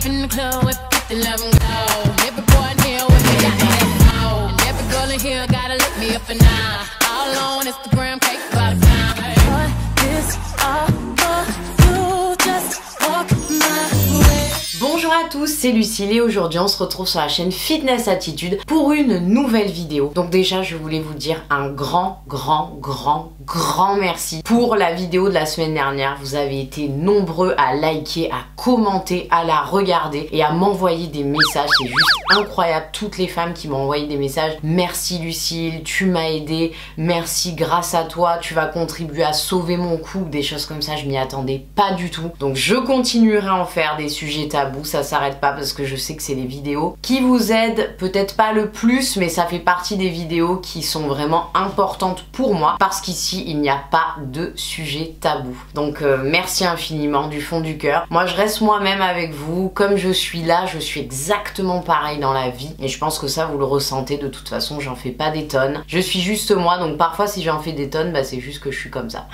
up in the club with 50, let 'em go. Every boy in here with me got that flow. And every girl in here gotta look me up and down. All on Instagram, cake by the time. What is all for you? Just walk my way. Bonjour à tous, c'est Lucille et aujourd'hui on se retrouve sur la chaîne Fitness Attitude pour une nouvelle vidéo. Donc déjà je voulais vous dire un grand merci pour la vidéo de la semaine dernière. Vous avez été nombreux à liker, à commenter, à la regarder et à m'envoyer des messages. C'est juste incroyable, toutes les femmes qui m'ont envoyé des messages. Merci Lucille, tu m'as aidé, merci, grâce à toi tu vas contribuer à sauver mon couple, des choses comme ça. Je m'y attendais pas du tout. Donc je continuerai à en faire des sujets tabous, ça s'arrête pas parce que je sais que c'est les vidéos qui vous aident, peut-être pas le plus, mais ça fait partie des vidéos qui sont vraiment importantes pour moi parce qu'ici il n'y a pas de sujet tabou. Donc merci infiniment du fond du cœur. Moi je reste moi-même avec vous, comme je suis là, je suis exactement pareil dans la vie et je pense que ça vous le ressentez. De toute façon j'en fais pas des tonnes, je suis juste moi, donc parfois si j'en fais des tonnes, bah c'est juste que je suis comme ça.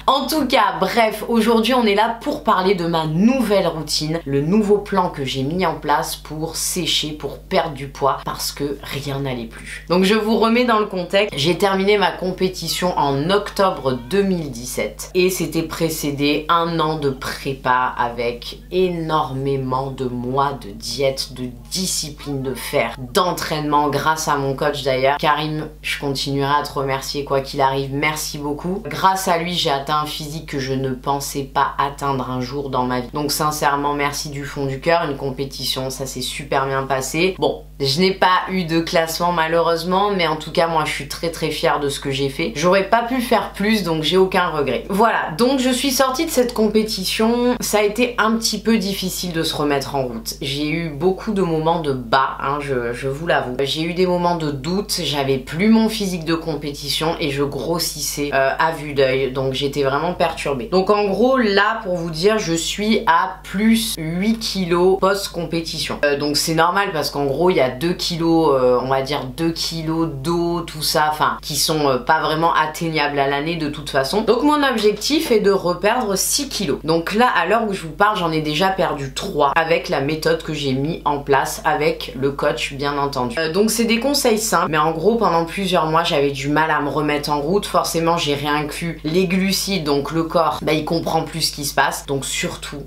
En tout cas, bref, aujourd'hui on est là pour parler de ma nouvelle routine, le nouveau plan que j'ai mis en place pour sécher, pour perdre du poids parce que rien n'allait plus. Donc je vous remets dans le contexte, j'ai terminé ma compétition en octobre 2017 et c'était précédé un an de prépa avec énormément de mois de diète, de discipline de fer, d'entraînement grâce à mon coach d'ailleurs. Karim, je continuerai à te remercier quoi qu'il arrive, merci beaucoup. Grâce à lui j'ai atteint un physique que je ne pensais pas atteindre un jour dans ma vie. Donc sincèrement merci du fond du cœur. Une compétition, ça s'est super bien passé. Bon, je n'ai pas eu de classement malheureusement, mais en tout cas moi je suis très fière de ce que j'ai fait. J'aurais pas pu faire plus, donc j'ai aucun regret. Voilà, donc je suis sortie de cette compétition. Ça a été un petit peu difficile de se remettre en route. J'ai eu beaucoup de moments de bas, hein, je vous l'avoue. J'ai eu des moments de doute, j'avais plus mon physique de compétition et je grossissais à vue d'œil, donc j'étais vraiment perturbée. Donc en gros là, pour vous dire, je suis à plus 8 kilos post-compétition. Donc c'est normal parce qu'en gros il y a 2 kilos, on va dire 2 kilos d'eau, tout ça, enfin qui sont pas vraiment atteignables à l'année de toute façon. Donc mon objectif est de reperdre 6 kilos. Donc là à l'heure où je vous parle j'en ai déjà perdu 3 avec la méthode que j'ai mis en place avec le coach bien entendu. Donc c'est des conseils simples, mais en gros pendant plusieurs mois j'avais du mal à me remettre en route. Forcément j'ai réinclus les glucides, donc le corps bah, il comprend plus ce qui se passe. Donc surtout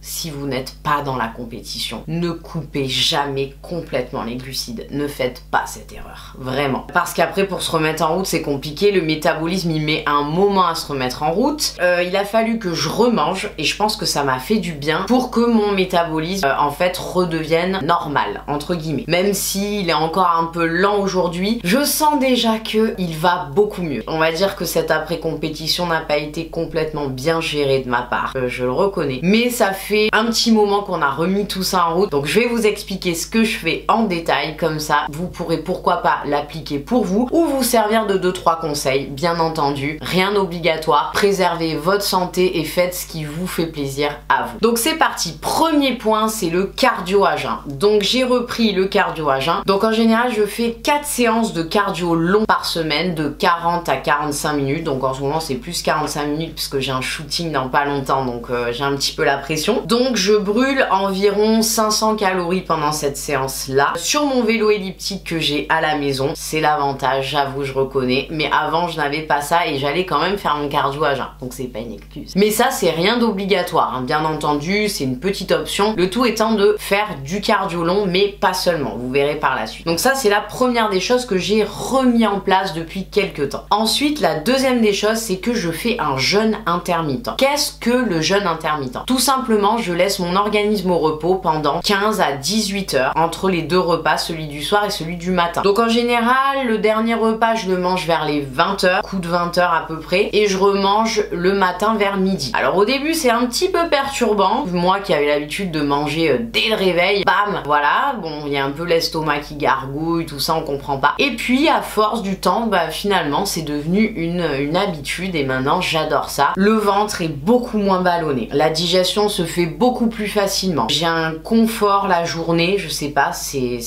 si vous n'êtes pas dans la compétition, ne coupez jamais complètement les glucides. Ne faites pas cette erreur, vraiment. Parce qu'après, pour se remettre en route, c'est compliqué. Le métabolisme, il met un moment à se remettre en route. Il a fallu que je remange et je pense que ça m'a fait du bien pour que mon métabolisme, en fait, redevienne normal, entre guillemets. Même s'il est encore un peu lent aujourd'hui, je sens déjà qu'il va beaucoup mieux. On va dire que cette après-compétition n'a pas été complètement bien gérée de ma part. Je le reconnais. Mais ça fait un petit moment qu'on a remis tout ça en route, donc je vais vous expliquer ce que je fais en détail, comme ça vous pourrez pourquoi pas l'appliquer pour vous ou vous servir de 2-3 conseils, bien entendu, rien d'obligatoire, préservez votre santé et faites ce qui vous fait plaisir à vous. Donc c'est parti, premier point c'est le cardio à jeun. Donc j'ai repris le cardio à jeun, donc en général je fais 4 séances de cardio long par semaine de 40 à 45 minutes, donc en ce moment c'est plus 45 minutes puisque j'ai un shooting dans pas longtemps, donc j'ai un petit peu la pression. Donc je brûle environ 500 calories pendant cette séance là sur mon vélo elliptique que j'ai à la maison. C'est l'avantage, j'avoue, je reconnais, mais avant je n'avais pas ça et j'allais quand même faire mon cardio à jeun, donc c'est pas une excuse. Mais ça c'est rien d'obligatoire, hein. Bien entendu c'est une petite option, le tout étant de faire du cardio long mais pas seulement, vous verrez par la suite. Donc ça c'est la première des choses que j'ai remis en place depuis quelques temps. Ensuite la deuxième des choses c'est que je fais un jeûne intermittent. Qu'est-ce que le jeûne intermittent? Tout simplement je laisse mon organisme au repos pendant 15 à 18 heures entre les deux repas, celui du soir et celui du matin. Donc en général le dernier repas je le mange vers les 20 heures, coup de 20 heures à peu près, et je remange le matin vers midi. Alors au début c'est un petit peu perturbant, moi qui avais l'habitude de manger dès le réveil, bam, voilà, bon il y a un peu l'estomac qui gargouille, tout ça on comprend pas. Et puis à force du temps, bah finalement c'est devenu une habitude et maintenant j'adore ça. Le ventre est beaucoup moins ballonné, la digestion se fait fais beaucoup plus facilement. J'ai un confort la journée, je sais pas, c'est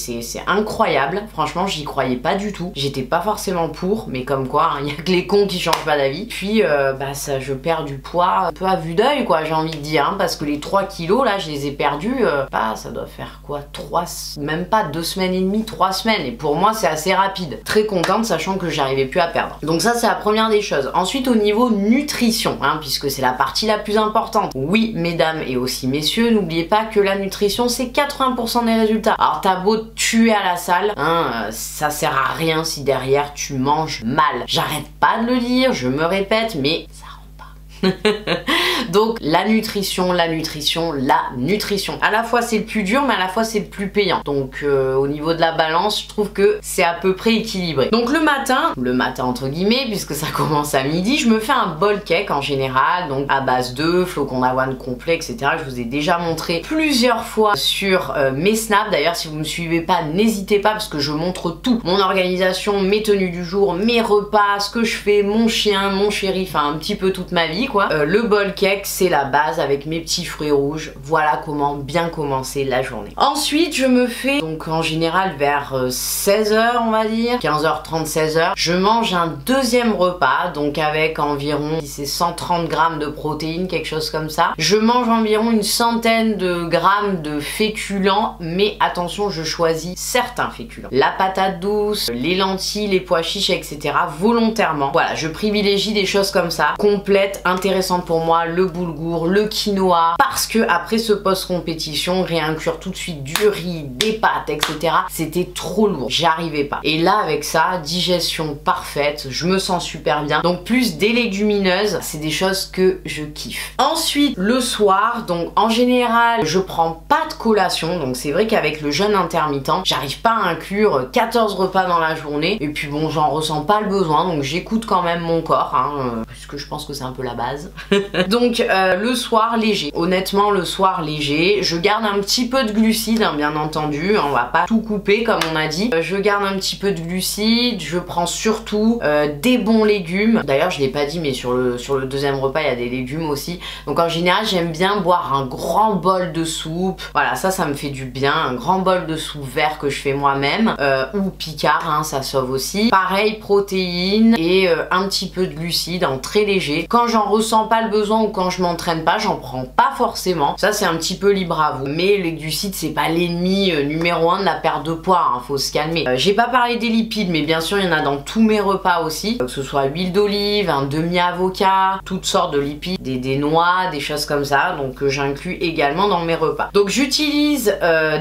incroyable. Franchement, j'y croyais pas du tout. J'étais pas forcément pour, mais comme quoi, il y a que les cons qui changent pas d'avis. Puis, ça, je perds du poids un peu à vue d'œil, quoi, j'ai envie de dire, hein, parce que les 3 kilos, là, je les ai perdus, ça doit faire quoi, même pas 2 semaines et demie, 3 semaines. Et pour moi, c'est assez rapide. Très contente, sachant que j'arrivais plus à perdre. Donc ça, c'est la première des choses. Ensuite, au niveau nutrition, hein, puisque c'est la partie la plus importante. Oui, mesdames et aussi messieurs, n'oubliez pas que la nutrition, c'est 80% des résultats. Alors, t'as beau te tuer à la salle, hein, ça sert à rien si derrière tu manges mal. J'arrête pas de le dire, je me répète, mais ça rend pas. Donc la nutrition. À la fois c'est le plus dur, mais à la fois c'est le plus payant. Donc au niveau de la balance, je trouve que c'est à peu près équilibré. Donc le matin entre guillemets, puisque ça commence à midi, je me fais un bol cake en général, donc à base d'œufs, flocons d'avoine complets, etc. Je vous ai déjà montré plusieurs fois sur mes snaps. D'ailleurs, si vous me suivez pas, n'hésitez pas, parce que je montre tout. Mon organisation, mes tenues du jour, mes repas, ce que je fais, mon chien, mon chéri, enfin un petit peu toute ma vie, quoi. Le bol cake, c'est la base avec mes petits fruits rouges. Voilà comment bien commencer la journée. Ensuite, je me fais, donc en général vers 16h, on va dire, 15h30, 16h, je mange un deuxième repas, donc avec environ, si c'est 130 grammes de protéines, quelque chose comme ça. Je mange environ une centaine de grammes de féculents, mais attention, je choisis certains féculents. La patate douce, les lentilles, les pois chiches, etc. volontairement. Voilà, je privilégie des choses comme ça, complètes, intéressantes pour moi, le boulgour, le quinoa, parce que après ce post-compétition, réinclure tout de suite du riz, des pâtes, etc. c'était trop lourd, j'arrivais pas. Et là, avec ça, digestion parfaite, je me sens super bien. Donc plus des légumineuses, c'est des choses que je kiffe. Ensuite, le soir, donc en général, je prends pas de collation, donc c'est vrai qu'avec le jeûne intermittent, j'arrive pas à inclure 14 repas dans la journée, et puis bon, j'en ressens pas le besoin, donc j'écoute quand même mon corps, hein, puisque je pense que c'est un peu la base. Donc le soir léger, honnêtement le soir léger, je garde un petit peu de glucides, hein, bien entendu, on va pas tout couper comme on a dit, je garde un petit peu de glucides, je prends surtout des bons légumes, d'ailleurs je l'ai pas dit mais sur le deuxième repas il y a des légumes aussi, donc en général j'aime bien boire un grand bol de soupe, voilà ça me fait du bien, un grand bol de soupe vert que je fais moi-même, ou picard, hein, ça sauve aussi, pareil protéines et un petit peu de glucides en très léger, quand j'en ressens pas le besoin ou quand je m'entraîne pas, j'en prends pas forcément, ça c'est un petit peu libre à vous, mais les glucides c'est pas l'ennemi numéro 1 de la perte de poids, hein, faut se calmer. J'ai pas parlé des lipides, mais bien sûr il y en a dans tous mes repas aussi, que ce soit huile d'olive, un demi-avocat, toutes sortes de lipides, des noix, des choses comme ça, donc j'inclus également dans mes repas. Donc j'utilise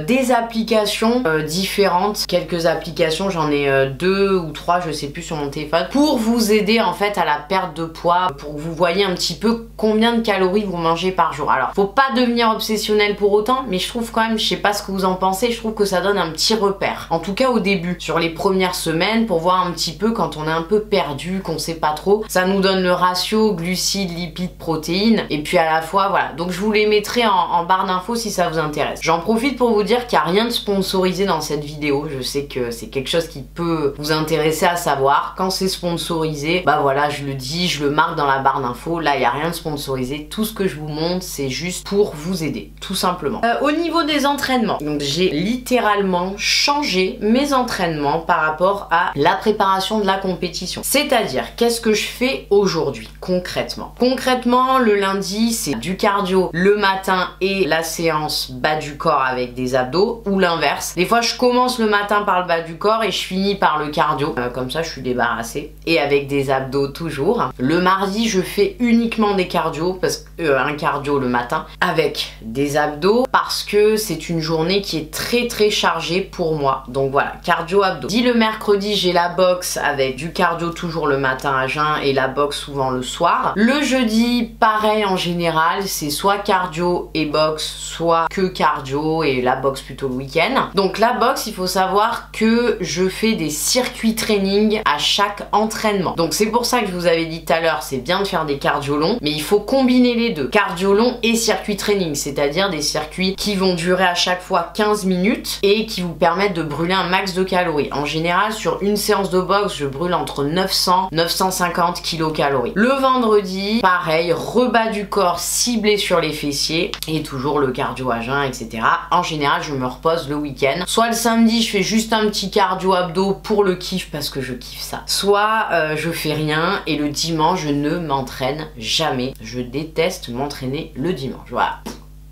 des applications différentes, quelques applications, j'en ai 2 ou 3, je sais plus, sur mon téléphone, pour vous aider en fait à la perte de poids, pour que vous voyez un petit peu combien de calories vous mangez par jour. Alors faut pas devenir obsessionnel pour autant, mais je trouve quand même, je sais pas ce que vous en pensez, je trouve que ça donne un petit repère, en tout cas au début, sur les premières semaines, pour voir un petit peu quand on est un peu perdu, qu'on sait pas trop, ça nous donne le ratio glucides, lipides, protéines, et puis à la fois voilà, donc je vous les mettrai en barre d'infos si ça vous intéresse. J'en profite pour vous dire qu'il n'y a rien de sponsorisé dans cette vidéo, je sais que c'est quelque chose qui peut vous intéresser à savoir, quand c'est sponsorisé, bah voilà, je le dis, je le marque dans la barre d'infos, là il n'y a rien de sponsorisé, tout ce que je vous montre c'est juste pour vous aider, tout simplement. Au niveau des entraînements, donc j'ai littéralement changé mes entraînements par rapport à la préparation de la compétition. C'est-à-dire, qu'est-ce que je fais aujourd'hui concrètement? Concrètement, le lundi c'est du cardio le matin et la séance bas du corps avec des abdos, ou l'inverse. Des fois je commence le matin par le bas du corps et je finis par le cardio, comme ça je suis débarrassée, et avec des abdos toujours. Le mardi je fais uniquement des cardio, parce que un cardio le matin avec des abdos, parce que c'est une journée qui est très chargée pour moi, donc voilà, cardio abdos. Dit le mercredi j'ai la boxe avec du cardio toujours le matin à jeun et la boxe souvent le soir. Le jeudi pareil, en général c'est soit cardio et boxe, soit que cardio et la boxe plutôt le week-end. Donc la boxe, il faut savoir que je fais des circuits training à chaque entraînement, donc c'est pour ça que je vous avais dit tout à l'heure, c'est bien de faire des cardio cardio long, mais il faut combiner les deux, cardio long et circuit training, c'est-à-dire des circuits qui vont durer à chaque fois 15 minutes et qui vous permettent de brûler un max de calories. En général, sur une séance de boxe, je brûle entre 900 et 950 kilocalories. Le vendredi, pareil, rebas du corps ciblé sur les fessiers et toujours le cardio à jeun, etc. En général, je me repose le week-end. Soit le samedi, je fais juste un petit cardio abdos pour le kiff parce que je kiffe ça. Soit je fais rien et le dimanche, je ne m'entraîne jamais. Je déteste m'entraîner le dimanche. Voilà.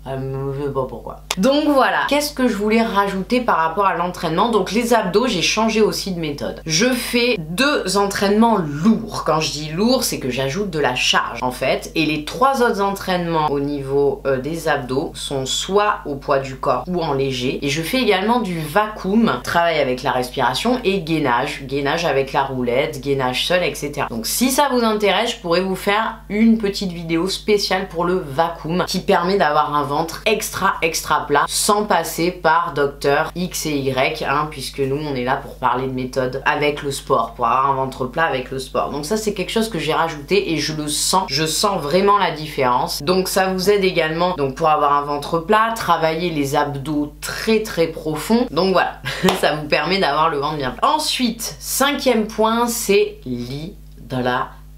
Je sais pas pourquoi. Donc voilà, qu'est-ce que je voulais rajouter par rapport à l'entraînement? Donc les abdos, j'ai changé aussi de méthode. Je fais 2 entraînements lourds. Quand je dis lourd, c'est que j'ajoute de la charge en fait. Et les 3 autres entraînements au niveau des abdos sont soit au poids du corps ou en léger. Et je fais également du vacuum, travail avec la respiration et gainage. Gainage avec la roulette, gainage seul, etc. Donc si ça vous intéresse, je pourrais vous faire une petite vidéo spéciale pour le vacuum qui permet d'avoir un ventre extra plat sans passer par docteur X et Y, hein, puisque nous on est là pour parler de méthode avec le sport, pour avoir un ventre plat avec le sport. Donc ça c'est quelque chose que j'ai rajouté et je le sens, je sens vraiment la différence. Donc ça vous aide également donc pour avoir un ventre plat, travailler les abdos très profonds. Donc voilà, ça vous permet d'avoir le ventre bien plat. Ensuite, 5e point, c'est l'hydratation.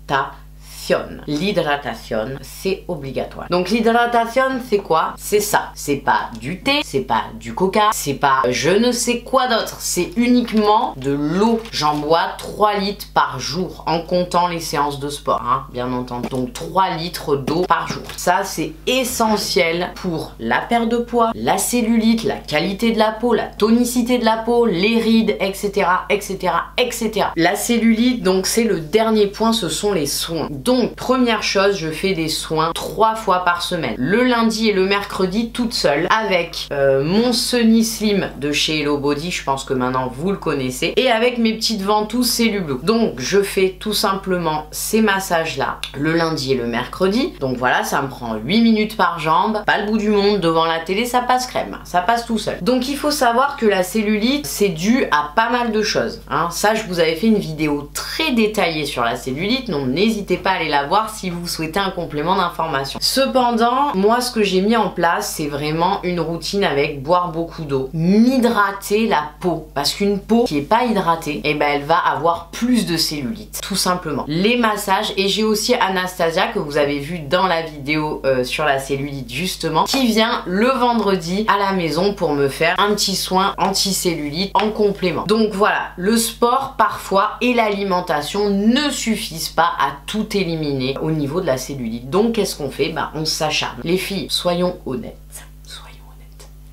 L'hydratation, c'est obligatoire. Donc l'hydratation, c'est quoi? C'est ça. C'est pas du thé, c'est pas du coca, c'est pas je ne sais quoi d'autre. C'est uniquement de l'eau. J'en bois 3 litres par jour en comptant les séances de sport, hein, bien entendu. Donc 3 litres d'eau par jour. Ça, c'est essentiel pour la perte de poids, la cellulite, la qualité de la peau, la tonicité de la peau, les rides, etc., etc., etc. La cellulite, donc c'est le dernier point, ce sont les soins. Donc, première chose, je fais des soins 3 fois par semaine. Le lundi et le mercredi toute seule avec mon Sunny Slim de chez Hello Body, je pense que maintenant vous le connaissez, et avec mes petites ventouses Cellublue. Donc, je fais tout simplement ces massages-là le lundi et le mercredi. Donc voilà, ça me prend 8 minutes par jambe, pas le bout du monde, devant la télé, ça passe crème, ça passe tout seul. Donc, il faut savoir que la cellulite, c'est dû à pas mal de choses, hein. Ça, je vous avais fait une vidéo très détaillée sur la cellulite, donc n'hésitez pas à aller la voir si vous souhaitez un complément d'information. Cependant, moi ce que j'ai mis en place, c'est vraiment une routine avec boire beaucoup d'eau, m'hydrater la peau, parce qu'une peau qui est pas hydratée, eh ben elle va avoir plus de cellulite, tout simplement. Les massages, et j'ai aussi Anastasia que vous avez vu dans la vidéo sur la cellulite justement, qui vient le vendredi à la maison pour me faire un petit soin anti-cellulite en complément. Donc voilà, le sport parfois et l'alimentation ne suffisent pas à tout éliminer au niveau de la cellulite. Donc qu'est-ce qu'on fait? Bah on s'acharne. Les filles, soyons honnêtes.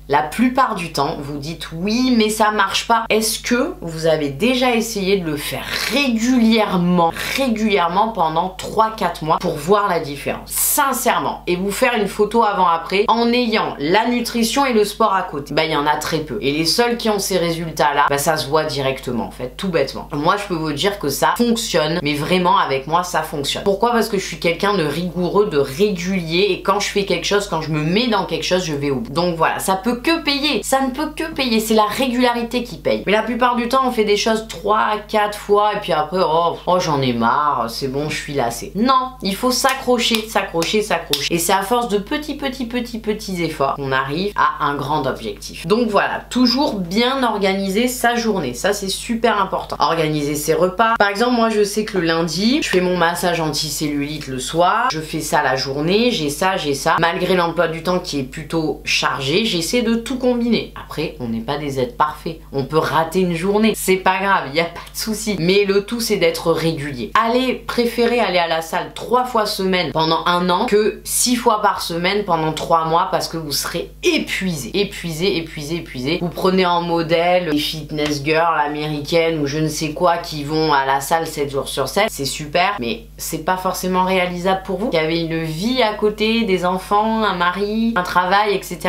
La plupart du temps, vous dites oui, mais ça marche pas. Est-ce que vous avez déjà essayé de le faire régulièrement pendant 3-4 mois pour voir la différence? Sincèrement. Et vous faire une photo avant-après en ayant la nutrition et le sport à côté. Bah, il y en a très peu. Et les seuls qui ont ces résultats-là, bah, ça se voit directement, en fait, tout bêtement. Moi, je peux vous dire que ça fonctionne, mais vraiment, avec moi, ça fonctionne. Pourquoi? Parce que je suis quelqu'un de rigoureux, de régulier, et quand je fais quelque chose, quand je me mets dans quelque chose, je vais au bout. Donc voilà, ça peut que payer, ça ne peut que payer, c'est la régularité qui paye. Mais la plupart du temps on fait des choses 3-4 fois et puis après oh j'en ai marre, c'est bon, je suis lassée. Non, il faut s'accrocher. Et c'est à force de petits efforts qu'on arrive à un grand objectif. Donc voilà, toujours bien organiser sa journée, ça c'est super important. Organiser ses repas. Par exemple, moi je sais que le lundi, je fais mon massage anti-cellulite le soir, je fais ça la journée, j'ai ça. Malgré l'emploi du temps qui est plutôt chargé, j'essaie de tout combiner. Après, on n'est pas des êtres parfaits. On peut rater une journée. C'est pas grave, il n'y a pas de souci. Mais le tout, c'est d'être régulier. Préférez aller à la salle 3 fois semaine pendant 1 an que 6 fois par semaine pendant 3 mois parce que vous serez épuisé. Vous prenez en modèle les fitness girls américaines ou je ne sais quoi qui vont à la salle 7 jours sur 7. C'est super, mais c'est pas forcément réalisable pour vous. Il y avait une vie à côté, des enfants, un mari, un travail, etc.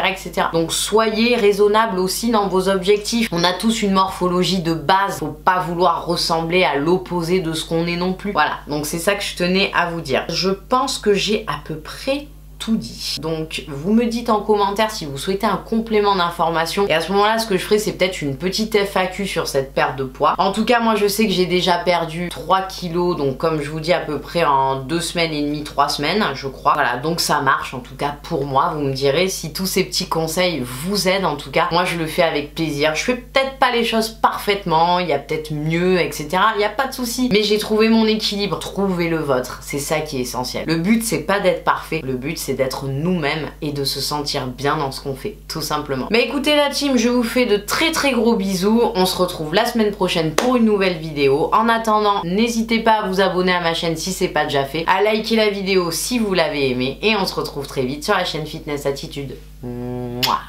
Donc soyez raisonnable aussi dans vos objectifs. On a tous une morphologie de base, faut pas vouloir ressembler à l'opposé de ce qu'on est non plus. Voilà, donc c'est ça que je tenais à vous dire. Je pense que j'ai à peu près tout dit. Donc vous me dites en commentaire si vous souhaitez un complément d'information et à ce moment-là ce que je ferai c'est peut-être une petite FAQ sur cette perte de poids. En tout cas moi je sais que j'ai déjà perdu 3 kilos, donc comme je vous dis à peu près en 2 semaines et demie, 3 semaines je crois. Voilà, donc ça marche en tout cas pour moi. Vous me direz si tous ces petits conseils vous aident. En tout cas moi je le fais avec plaisir. Je fais peut-être pas les choses parfaitement, il y a peut-être mieux etc. Il n'y a pas de souci, mais j'ai trouvé mon équilibre. Trouvez le vôtre, c'est ça qui est essentiel. Le but c'est pas d'être parfait, le but c'est d'être nous-mêmes et de se sentir bien dans ce qu'on fait, tout simplement. Mais écoutez la team, je vous fais de très gros bisous. On se retrouve la semaine prochaine pour une nouvelle vidéo. En attendant, n'hésitez pas à vous abonner à ma chaîne si c'est pas déjà fait, à liker la vidéo si vous l'avez aimée et on se retrouve très vite sur la chaîne Fitness Attitude. Mouah.